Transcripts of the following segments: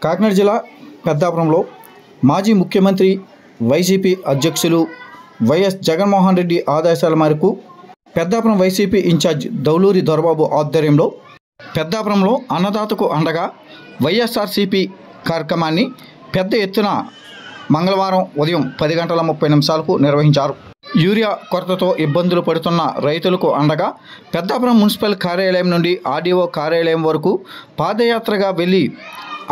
కాకినాడ జిల్లా పెద్దాపురంలో మాజీ ముఖ్యమంత్రి వైసీపీ అధ్యక్షులు వైఎస్ జగన్మోహన్ రెడ్డి ఆదేశాల మేరకు పెద్దాపురం వైసీపీ ఇన్ఛార్జ్ దౌలూరి దొరబాబు ఆధ్వర్యంలో పెద్దాపురంలో అన్నదాతకు అండగా వైఎస్ఆర్సీపీ కార్యక్రమాన్ని పెద్ద ఎత్తున మంగళవారం ఉదయం 10:30 నిర్వహించారు. యూరియా కొరతతో ఇబ్బందులు పడుతున్న రైతులకు అండగా పెద్దాపురం మున్సిపల్ కార్యాలయం నుండి ఆర్డీఓ కార్యాలయం వరకు పాదయాత్రగా వెళ్లి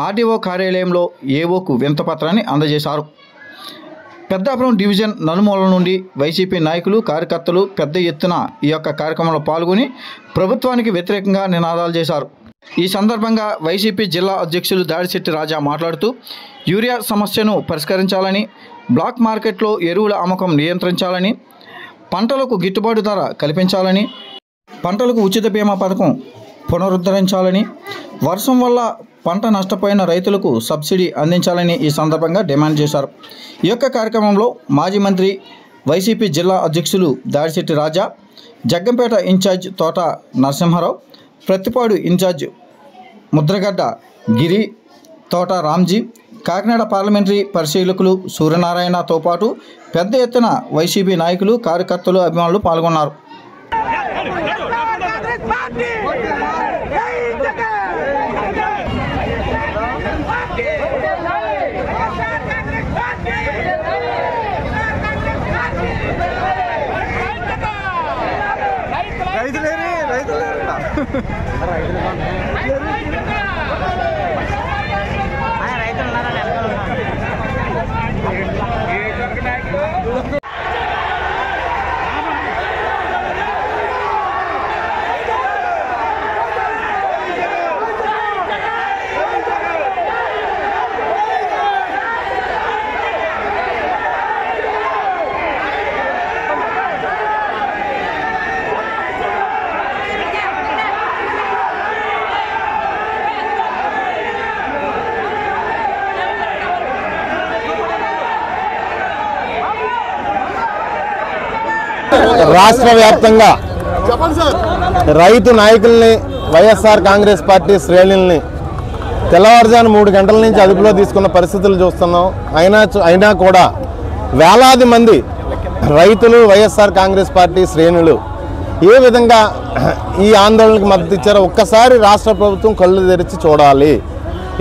ఆర్డీఓ కార్యాలయంలో ఏఓకు వినతిపత్రాన్ని అందజేశారు. పెద్దాపురం డివిజన్ నలుమూలల నుండి వైసీపీ నాయకులు కార్యకర్తలు పెద్ద ఎత్తున ఈ యొక్క కార్యక్రమంలో పాల్గొని ప్రభుత్వానికి వ్యతిరేకంగా నినాదాలు చేశారు. ఈ సందర్భంగా వైసీపీ జిల్లా అధ్యక్షులు దాడిశెట్టి రాజా మాట్లాడుతూ యూరియా సమస్యను పరిష్కరించాలని, బ్లాక్ మార్కెట్లో ఎరువుల అమ్మకం నియంత్రించాలని, పంటలకు గిట్టుబాటు ధర కల్పించాలని, పంటలకు ఉచిత బీమా పథకం పునరుద్ధరించాలని, వర్షం వల్ల పంట నష్టపోయిన రైతులకు సబ్సిడీ అందించాలని ఈ సందర్భంగా డిమాండ్ చేశారు. ఈ యొక్క కార్యక్రమంలో మాజీ మంత్రి వైసీపీ జిల్లా అధ్యక్షులు దాడిశెట్టి రాజా, జగ్గంపేట ఇన్ఛార్జ్ తోట నరసింహారావు, ప్రతిపాడు ఇన్ఛార్జ్ ముద్రగడ్డ గిరి, తోట రామ్జీ, కాకినాడ పార్లమెంటరీ పరిశీలకులు సూర్యనారాయణతో పాటు పెద్ద ఎత్తున వైసీపీ నాయకులు కార్యకర్తలు అభిమానులు పాల్గొన్నారు. రాష్ట్ర వ్యాప్తంగా రైతు నాయకుల్ని, వైఎస్ఆర్ కాంగ్రెస్ పార్టీ శ్రేణుల్ని తెల్లవారుజాము 3 గంటల నుంచి అదుపులో తీసుకున్న పరిస్థితులు చూస్తున్నాం. అయినా కూడా వేలాది మంది రైతులు, వైఎస్ఆర్ కాంగ్రెస్ పార్టీ శ్రేణులు ఏ విధంగా ఈ ఆందోళనకు మద్దతు ఇచ్చారో ఒక్కసారి రాష్ట్ర ప్రభుత్వం కళ్ళు తెరిచి చూడాలి.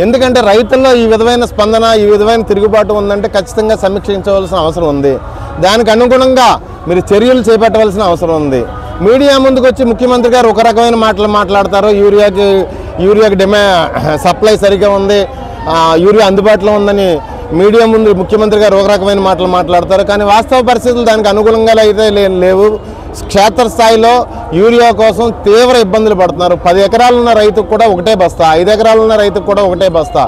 ఎందుకంటే రైతుల్లో ఈ విధమైన స్పందన, ఈ విధమైన తిరుగుబాటు ఉందంటే ఖచ్చితంగా సమీక్షించవలసిన అవసరం ఉంది. దానికి అనుగుణంగా మీరు చర్యలు చేపట్టవలసిన అవసరం ఉంది. మీడియా ముందుకు వచ్చి ముఖ్యమంత్రి గారు ఒక రకమైన మాటలు మాట్లాడతారు. యూరియాకి సప్లై సరిగ్గా ఉంది, యూరియా అందుబాటులో ఉందని మీడియా ముందు ముఖ్యమంత్రి గారు ఒక రకమైన మాటలు మాట్లాడతారు. కానీ వాస్తవ పరిస్థితులు దానికి అనుగుణంగా అయితే లేవు. క్షేత్రస్థాయిలో యూరియా కోసం తీవ్ర ఇబ్బందులు పడుతున్నారు. 10 ఎకరాలున్న రైతుకు కూడా ఒకటే బస్తా, 5 ఎకరాలున్న రైతుకు కూడా ఒకటే బస్తా.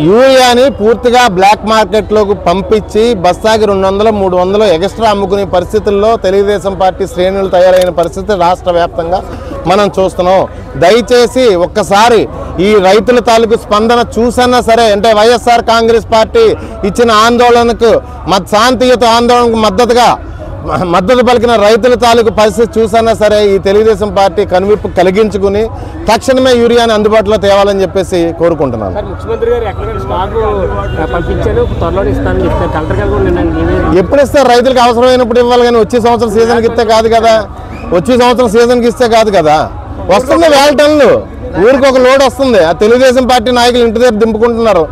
యూరియాని పూర్తిగా బ్లాక్ మార్కెట్లోకి పంపించి బస్తాకి 200-300 ఎక్స్ట్రా అమ్ముకునే పరిస్థితుల్లో తెలుగుదేశం పార్టీ శ్రేణులు తయారైన పరిస్థితి రాష్ట్ర వ్యాప్తంగా మనం చూస్తున్నాం. దయచేసి ఒక్కసారి ఈ రైతుల తాలూకు స్పందన చూసన్నా సరే, అంటే వైఎస్ఆర్ కాంగ్రెస్ పార్టీ ఇచ్చిన ఆందోళనకు శాంతియుత ఆందోళనకు మద్దతు పలికిన రైతుల తాలూకు పరిస్థితి చూసన్నా సరే ఈ తెలుగుదేశం పార్టీ కనువిప్పు కలిగించుకుని తక్షణమే యూరియాని అందుబాటులో తేవాలని చెప్పేసి కోరుకుంటున్నాను. ఎప్పుడు ఇస్తారు? రైతులకు అవసరమైనప్పుడు ఇవ్వాలి, కానీ వచ్చే సంవత్సరం సీజన్కి ఇస్తే కాదు కదా. వచ్చే సంవత్సరం సీజన్కి ఇస్తే కాదు కదా. వస్తుంది 1000 టన్నులు, ఊరికి ఒక లోడ్ వస్తుంది. ఆ తెలుగుదేశం పార్టీ నాయకులు ఇంటి దగ్గర దింపుకుంటున్నారు.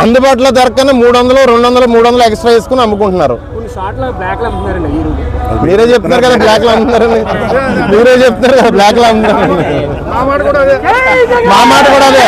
అందుబాటులో దొరకని 300 ఎక్స్ట్రా వేసుకుని అమ్ముకుంటున్నారు. మీరే చెప్తున్నారు కదా బ్లాక్ లో అమ్ముతున్నారని. మీరే చెప్తున్నారు కదా బ్లాక్ లో అమ్ముతున్నారని. మా మాట కూడా అదే.